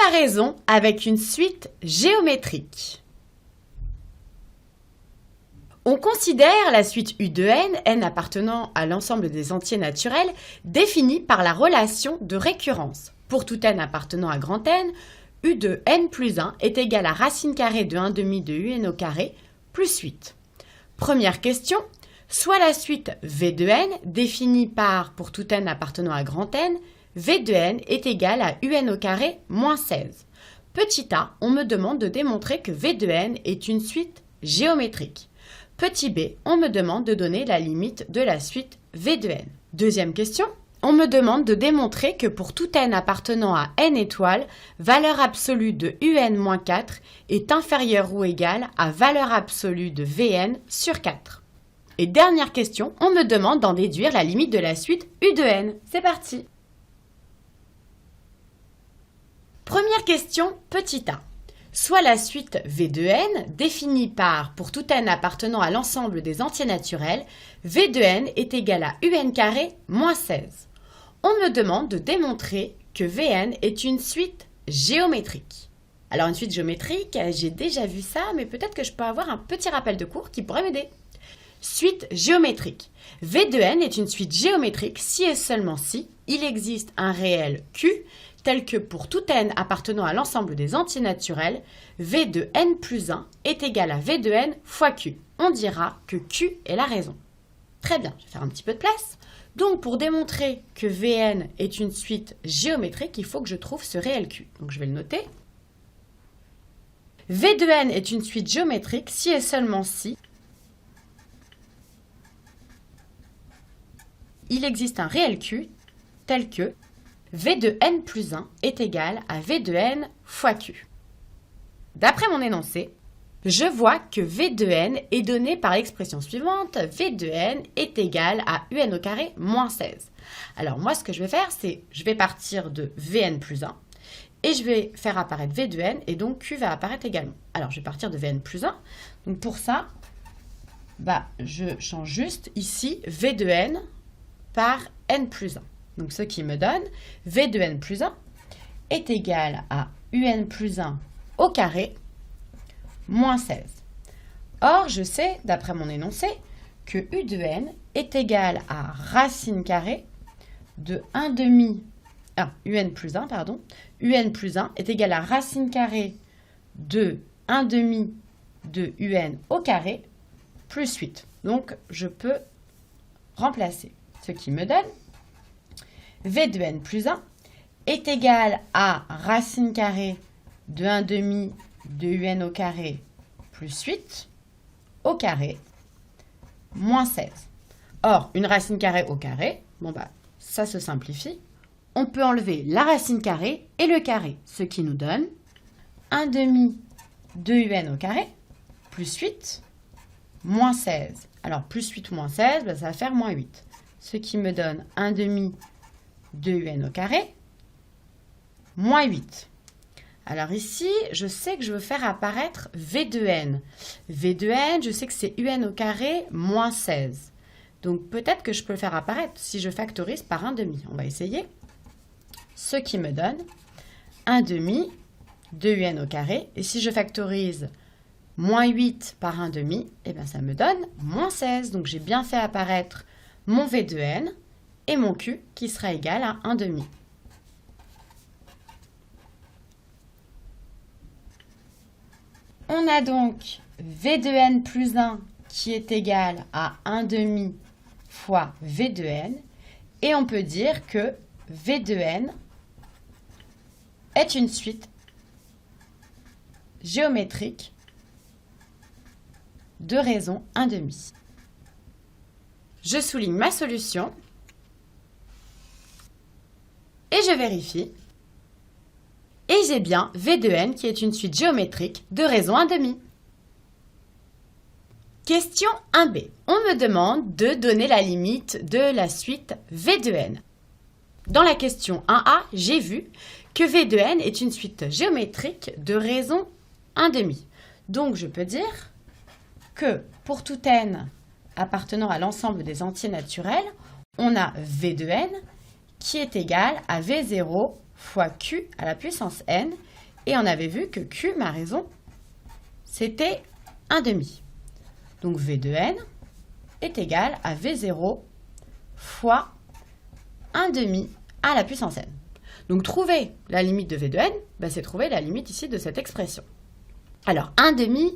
la raison avec une suite géométrique. On considère la suite U de n appartenant à l'ensemble des entiers naturels, définie par la relation de récurrence. Pour tout n appartenant à grand N, U de n plus 1 est égal à racine carrée de 1/2 de un au carré plus 8. Première question, soit la suite V de n, définie par, pour tout n appartenant à grand N, V de n est égal à un au carré moins 16. Petit a, on me demande de démontrer que V de n est une suite géométrique. Petit b, on me demande de donner la limite de la suite V de n. Deuxième question, on me demande de démontrer que pour tout n appartenant à n étoiles, valeur absolue de un-4 est inférieure ou égale à valeur absolue de Vn sur 4. Et dernière question, on me demande d'en déduire la limite de la suite U de n. C'est parti! Première question, petit a. Soit la suite V de n, définie par, pour tout n appartenant à l'ensemble des entiers naturels, V de n est égal à un carré moins 16. On me demande de démontrer que Vn est une suite géométrique. Alors une suite géométrique, j'ai déjà vu ça, mais peut-être que je peux avoir un petit rappel de cours qui pourrait m'aider. Suite géométrique. V de n est une suite géométrique si et seulement si il existe un réel Q tel que pour tout n appartenant à l'ensemble des entiers naturels, V de n plus 1 est égal à V de n fois Q. On dira que Q est la raison. Très bien, je vais faire un petit peu de place. Donc pour démontrer que Vn est une suite géométrique, il faut que je trouve ce réel Q. Donc je vais le noter. V de n est une suite géométrique si et seulement si il existe un réel Q tel que V de n plus 1 est égal à V de n fois Q. D'après mon énoncé, je vois que V de n est donné par l'expression suivante, V de n est égal à un au carré moins 16. Alors moi, ce que je vais faire, c'est je vais partir de Vn plus 1 et je vais faire apparaître V de n et donc Q va apparaître également. Alors je vais partir de Vn plus 1. Donc pour ça, je change juste ici V de n par n plus 1. Donc ce qui me donne V de n plus 1 est égal à un plus 1 au carré moins 16. Or, je sais, d'après mon énoncé, que U de n est égal à racine carrée de 1/2, un plus 1, pardon, un plus 1 est égal à racine carrée de 1/2 de un au carré plus 8. Donc, je peux remplacer, ce qui me donne V de n plus 1 est égal à racine carrée de 1/2 de un au carré plus 8 au carré moins 16. Or, une racine carrée au carré, ça se simplifie. On peut enlever la racine carrée et le carré, ce qui nous donne 1/2 de un au carré plus 8 moins 16. Alors, plus 8 moins 16, ça va faire moins 8. Ce qui me donne 1/2 de un au carré, moins 8. Alors ici, je sais que je veux faire apparaître V de n. V de n, je sais que c'est un au carré moins 16. Donc peut-être que je peux le faire apparaître si je factorise par 1/2. On va essayer. Ce qui me donne 1/2 de un au carré. Et si je factorise moins 8 par 1/2, ça me donne moins 16. Donc j'ai bien fait apparaître mon V de n et mon Q qui sera égal à 1/2. On a donc V de n plus 1 qui est égal à 1/2 fois V de n. Et on peut dire que V de n est une suite géométrique de raison 1/2. Je souligne ma solution. Et je vérifie. Et j'ai bien V de n qui est une suite géométrique de raison 1/2. Question 1b. On me demande de donner la limite de la suite V de n. Dans la question 1a, j'ai vu que V de n est une suite géométrique de raison 1/2. Donc je peux dire que pour tout n appartenant à l'ensemble des entiers naturels, on a V de n qui est égal à V0 fois Q à la puissance n, Et on avait vu que Q, ma raison, c'était 1/2. Donc V de n est égal à V0 fois 1/2 à la puissance n. Donc trouver la limite de V de n, c'est trouver la limite ici de cette expression. Alors 1/2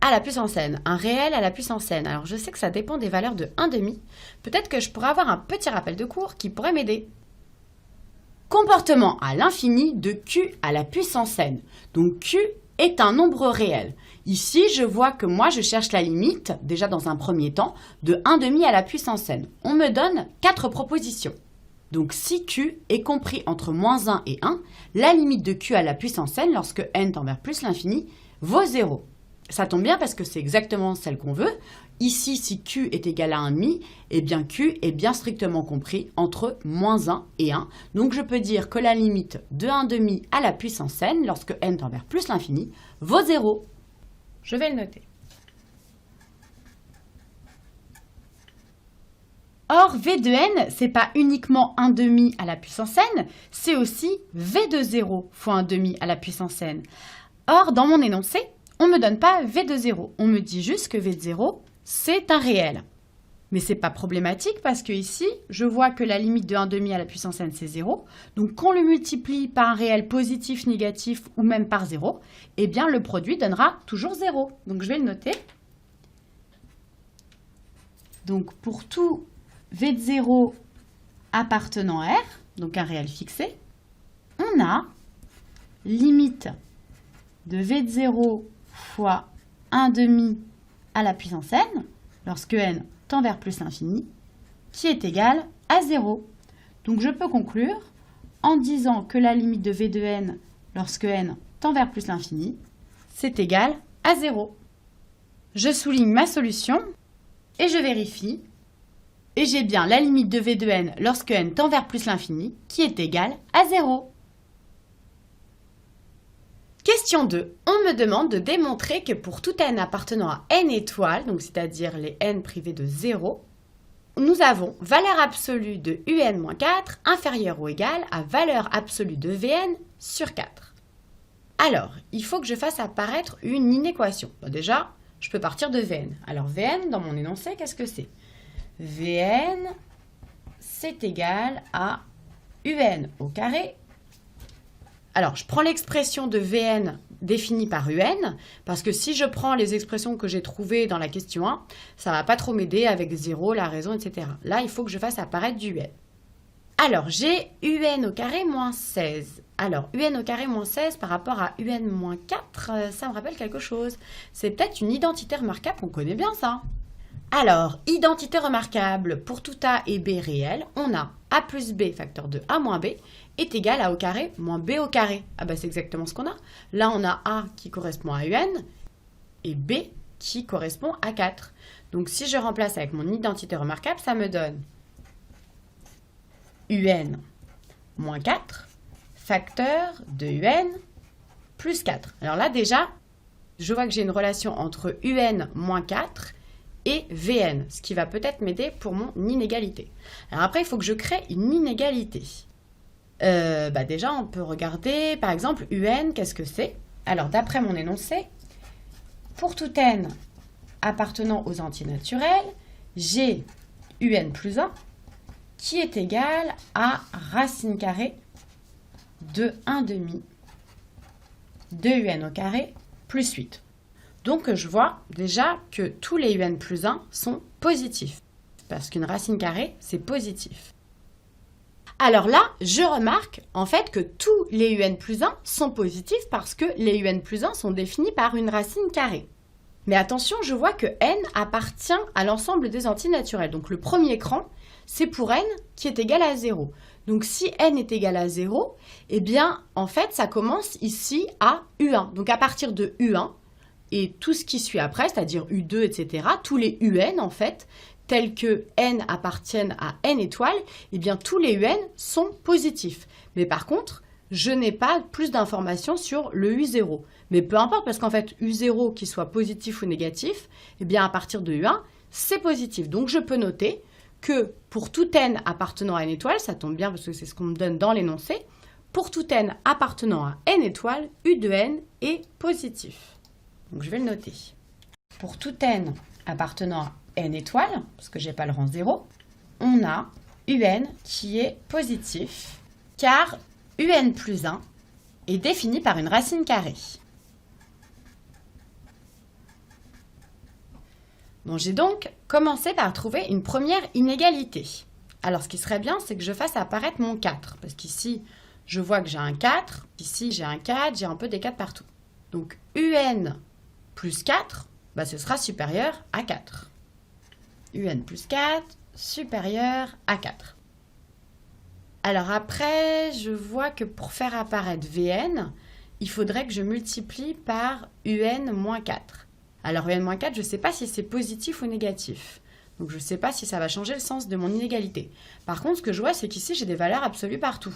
à la puissance n, un réel à la puissance n. Alors je sais que ça dépend des valeurs de 1/2. Peut-être que je pourrais avoir un petit rappel de cours qui pourrait m'aider. Comportement à l'infini de Q à la puissance n. Donc Q est un nombre réel. Ici, je vois que moi, je cherche la limite, déjà dans un premier temps, de 1/2 à la puissance n. On me donne 4 propositions. Donc si Q est compris entre -1 et 1, la limite de Q à la puissance n, lorsque n tend vers plus l'infini, vaut 0. Ça tombe bien parce que c'est exactement celle qu'on veut. Ici, si Q est égal à 1/2, eh bien Q est bien strictement compris entre -1 et 1. Donc je peux dire que la limite de 1/2 à la puissance n, lorsque n tend vers plus l'infini, vaut 0. Je vais le noter. Or, V de n, c'est pas uniquement 1/2 à la puissance n, c'est aussi V de 0 fois 1/2 à la puissance n. Or, dans mon énoncé, on ne me donne pas V de 0, on me dit juste que V de 0, c'est un réel. Mais ce n'est pas problématique parce que ici, je vois que la limite de 1/2 à la puissance n, c'est 0. Donc, qu'on le multiplie par un réel positif, négatif ou même par 0, eh bien, le produit donnera toujours 0. Donc, je vais le noter. Donc, pour tout V de 0 appartenant à R, donc un réel fixé, on a limite de V de 0 fois 1/2 à la puissance n, lorsque n tend vers plus l'infini, qui est égal à 0. Donc je peux conclure en disant que la limite de V de n, lorsque n tend vers plus l'infini, c'est égal à 0. Je souligne ma solution et je vérifie. Et j'ai bien la limite de V de n lorsque n tend vers plus l'infini, qui est égale à 0. Question 2. On me demande de démontrer que pour tout n appartenant à n étoiles, donc c'est-à-dire les n privés de 0, nous avons valeur absolue de un-4 inférieure ou égale à valeur absolue de Vn sur 4. Alors, il faut que je fasse apparaître une inéquation. Déjà, je peux partir de Vn. Alors Vn, dans mon énoncé, qu'est-ce que c'est? Vn, c'est égal à un au carré. Alors, je prends l'expression de Vn définie par un, parce que si je prends les expressions que j'ai trouvées dans la question 1, ça ne va pas trop m'aider avec 0, la raison, etc. Là, il faut que je fasse apparaître du un. Alors, j'ai un au carré moins 16. Alors, un au carré moins 16 par rapport à un moins 4, ça me rappelle quelque chose. C'est peut-être une identité remarquable, on connaît bien ça. Alors, identité remarquable, pour tout A et B réel, on a A plus B facteur de A moins B est égal à A au carré moins B au carré. Ah bah c'est exactement ce qu'on a. Là, on a A qui correspond à un et B qui correspond à 4. Donc, si je remplace avec mon identité remarquable, ça me donne un moins 4 facteur de un plus 4. Alors là, déjà, je vois que j'ai une relation entre un moins 4 et Vn, ce qui va peut-être m'aider pour mon inégalité. Alors après, il faut que je crée une inégalité. Déjà, on peut regarder, par exemple, un, qu'est-ce que c'est? Alors, d'après mon énoncé, pour tout n appartenant aux entiers naturels, j'ai un plus 1 qui est égal à racine carrée de 1/2 de un au carré plus 8. Donc, je vois déjà que tous les un plus 1 sont positifs, parce qu'une racine carrée, c'est positif. Alors là, je remarque en fait que tous les un plus 1 sont positifs parce que les un plus 1 sont définis par une racine carrée. Mais attention, je vois que n appartient à l'ensemble des entiers naturels. Donc le premier cran, c'est pour n qui est égal à 0. Donc si n est égal à 0, eh bien en fait ça commence ici à U1. Donc à partir de U1, et tout ce qui suit après, c'est-à-dire U2, etc., tous les UN, en fait, tels que n appartiennent à n étoiles, eh bien, tous les UN sont positifs. Mais par contre, je n'ai pas plus d'informations sur le U0. Mais peu importe, parce qu'en fait, U0, qu'il soit positif ou négatif, eh bien, à partir de U1, c'est positif. Donc, je peux noter que pour tout n appartenant à n étoile, ça tombe bien parce que c'est ce qu'on me donne dans l'énoncé, pour tout n appartenant à n étoiles, U de n est positif. Donc je vais le noter. Pour tout n appartenant à n étoiles, parce que je n'ai pas le rang 0, on a un qui est positif, car un plus 1 est défini par une racine carrée. Bon, j'ai donc commencé par trouver une première inégalité. Alors ce qui serait bien, c'est que je fasse apparaître mon 4, parce qu'ici, je vois que j'ai un 4, ici j'ai un 4, j'ai un peu des 4 partout. Donc un plus 4, bah, ce sera supérieur à 4. Un plus 4, supérieur à 4. Alors après, je vois que pour faire apparaître Vn, il faudrait que je multiplie par un moins 4. Alors un moins 4, je ne sais pas si c'est positif ou négatif. Donc je ne sais pas si ça va changer le sens de mon inégalité. Par contre, ce que je vois, c'est qu'ici, j'ai des valeurs absolues partout.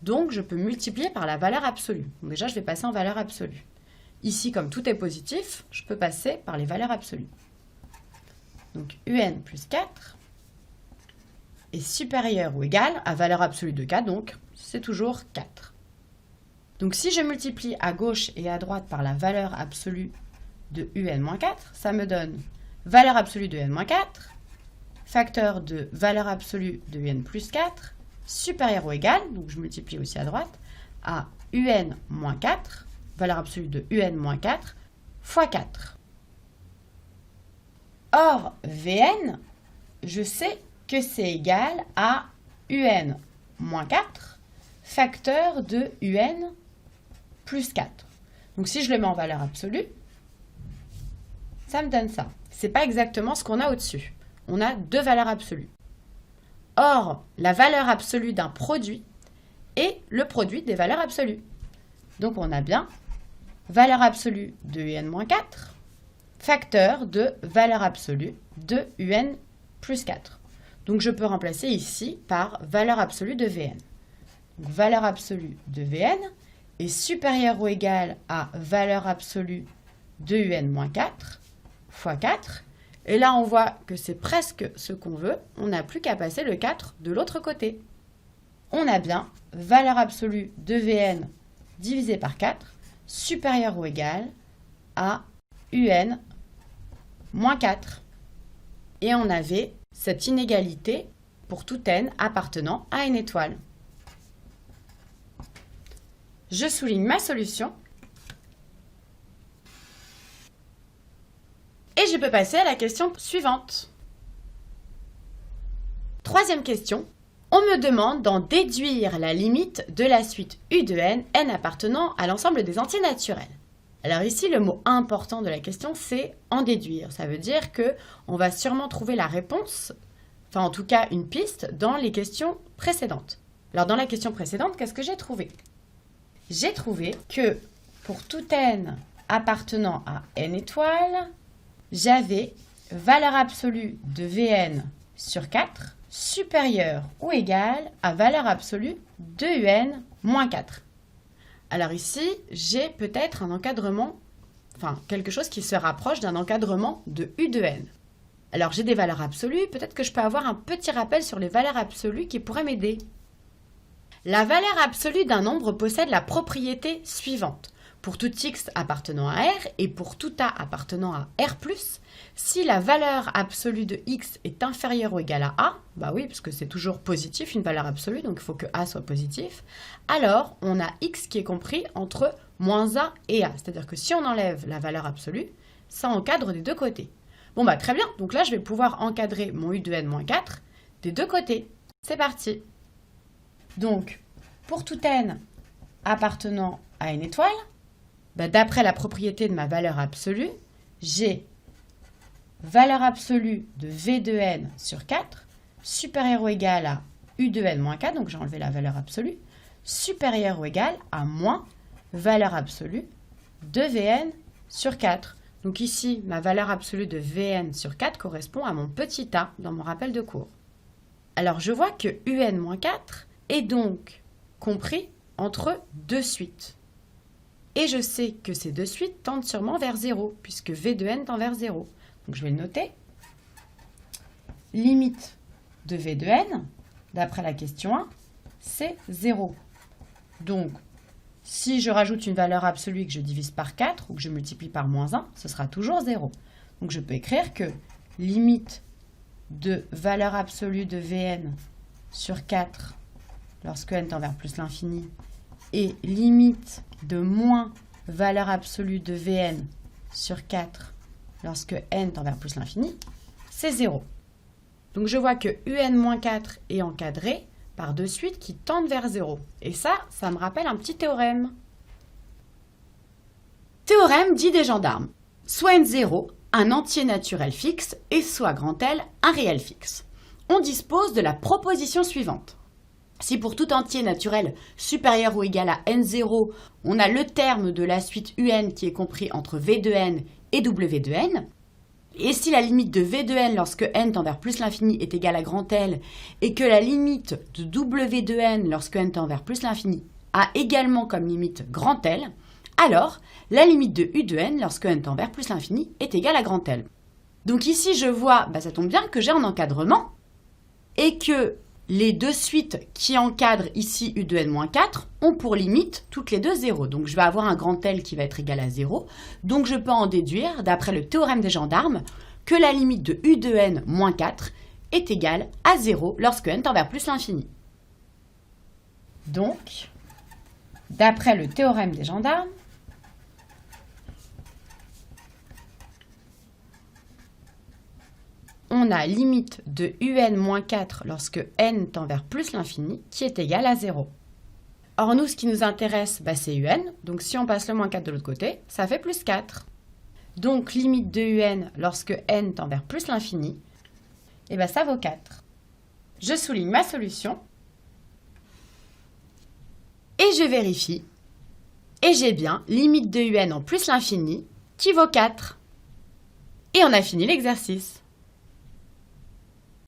Donc je peux multiplier par la valeur absolue. Donc déjà, je vais passer en valeur absolue. Ici, comme tout est positif, je peux passer par les valeurs absolues. Donc un plus 4 est supérieur ou égal à valeur absolue de 4, donc c'est toujours 4. Donc si je multiplie à gauche et à droite par la valeur absolue de un-4, ça me donne valeur absolue de n-4, facteur de valeur absolue de n plus 4, supérieur ou égal, donc je multiplie aussi à droite, à un-4, valeur absolue de un-4, fois 4. Or, Vn, je sais que c'est égal à un-4, facteur de un plus 4. Donc si je le mets en valeur absolue, ça me donne ça. Ce n'est pas exactement ce qu'on a au-dessus. On a deux valeurs absolues. Or, la valeur absolue d'un produit est le produit des valeurs absolues. Donc on a bien valeur absolue de un-4, facteur de valeur absolue de un plus 4. Donc je peux remplacer ici par valeur absolue de Vn. Donc valeur absolue de Vn est supérieure ou égale à valeur absolue de un-4 fois 4. Et là, on voit que c'est presque ce qu'on veut. On n'a plus qu'à passer le 4 de l'autre côté. On a bien valeur absolue de Vn divisé par 4 supérieur ou égal à un moins 4. Et on avait cette inégalité pour tout n appartenant à une étoile. Je souligne ma solution. Et je peux passer à la question suivante. Troisième question. On me demande d'en déduire la limite de la suite U de n, n appartenant à l'ensemble des entiers naturels. Alors ici, le mot important de la question, c'est en déduire. Ça veut dire qu'on va sûrement trouver la réponse, enfin en tout cas une piste, dans les questions précédentes. Alors dans la question précédente, qu'est-ce que j'ai trouvé? J'ai trouvé que pour tout n appartenant à n étoiles, j'avais valeur absolue de Vn sur 4 supérieure ou égale à valeur absolue de un moins 4. Alors ici, j'ai peut-être un encadrement, enfin quelque chose qui se rapproche d'un encadrement de U de n. Alors j'ai des valeurs absolues, peut-être que je peux avoir un petit rappel sur les valeurs absolues qui pourraient m'aider. La valeur absolue d'un nombre possède la propriété suivante. Pour tout x appartenant à R et pour tout A appartenant à R+, si la valeur absolue de x est inférieure ou égale à A, bah oui, parce que c'est toujours positif, une valeur absolue, donc il faut que A soit positif, alors on a x qui est compris entre moins A et A. C'est-à-dire que si on enlève la valeur absolue, ça encadre des deux côtés. Bon bah très bien, donc là je vais pouvoir encadrer mon U de n moins 4 des deux côtés. C'est parti. Donc, pour tout n appartenant à une étoile, d'après la propriété de ma valeur absolue, j'ai valeur absolue de V de n sur 4 supérieure ou égale à U de n moins 4, donc j'ai enlevé la valeur absolue, supérieure ou égale à moins valeur absolue de Vn sur 4. Donc ici, ma valeur absolue de Vn sur 4 correspond à mon petit a dans mon rappel de cours. Alors je vois que Un moins 4 est donc compris entre deux suites. Et je sais que ces deux suites tendent sûrement vers 0, puisque V de n tend vers 0. Donc je vais le noter. Limite de V de n, d'après la question 1, c'est 0. Donc, si je rajoute une valeur absolue et que je divise par 4 ou que je multiplie par moins 1, ce sera toujours 0. Donc, je peux écrire que limite de valeur absolue de Vn sur 4 lorsque n tend vers plus l'infini et limite de moins valeur absolue de Vn sur 4 lorsque n tend vers plus l'infini, c'est 0. Donc je vois que un-4 est encadré par deux suites qui tendent vers 0. Et ça me rappelle un petit théorème. Théorème dit des gendarmes. Soit n0, un entier naturel fixe, et soit grand L, un réel fixe. On dispose de la proposition suivante. Si pour tout entier naturel supérieur ou égal à n0, on a le terme de la suite un qui est compris entre v de n et w de n, et si la limite de v de n lorsque n tend vers plus l'infini est égale à grand L, et que la limite de w de n lorsque n tend vers plus l'infini a également comme limite grand L, alors la limite de u de n lorsque n tend vers plus l'infini est égale à grand L. Donc ici je vois, ça tombe bien que j'ai un encadrement, et que les deux suites qui encadrent ici u de n-4 ont pour limite toutes les deux 0. Donc je vais avoir un grand L qui va être égal à 0. Donc je peux en déduire, d'après le théorème des gendarmes, que la limite de u de n-4 est égale à 0 lorsque n tend vers plus l'infini. Donc, d'après le théorème des gendarmes, on a limite de un-4 lorsque n tend vers plus l'infini qui est égale à 0. Or, nous, ce qui nous intéresse, c'est un. Donc, si on passe le moins 4 de l'autre côté, ça fait plus 4. Donc, limite de un lorsque n tend vers plus l'infini, ça vaut 4. Je souligne ma solution. Et je vérifie. Et j'ai bien limite de un en plus l'infini qui vaut 4. Et on a fini l'exercice.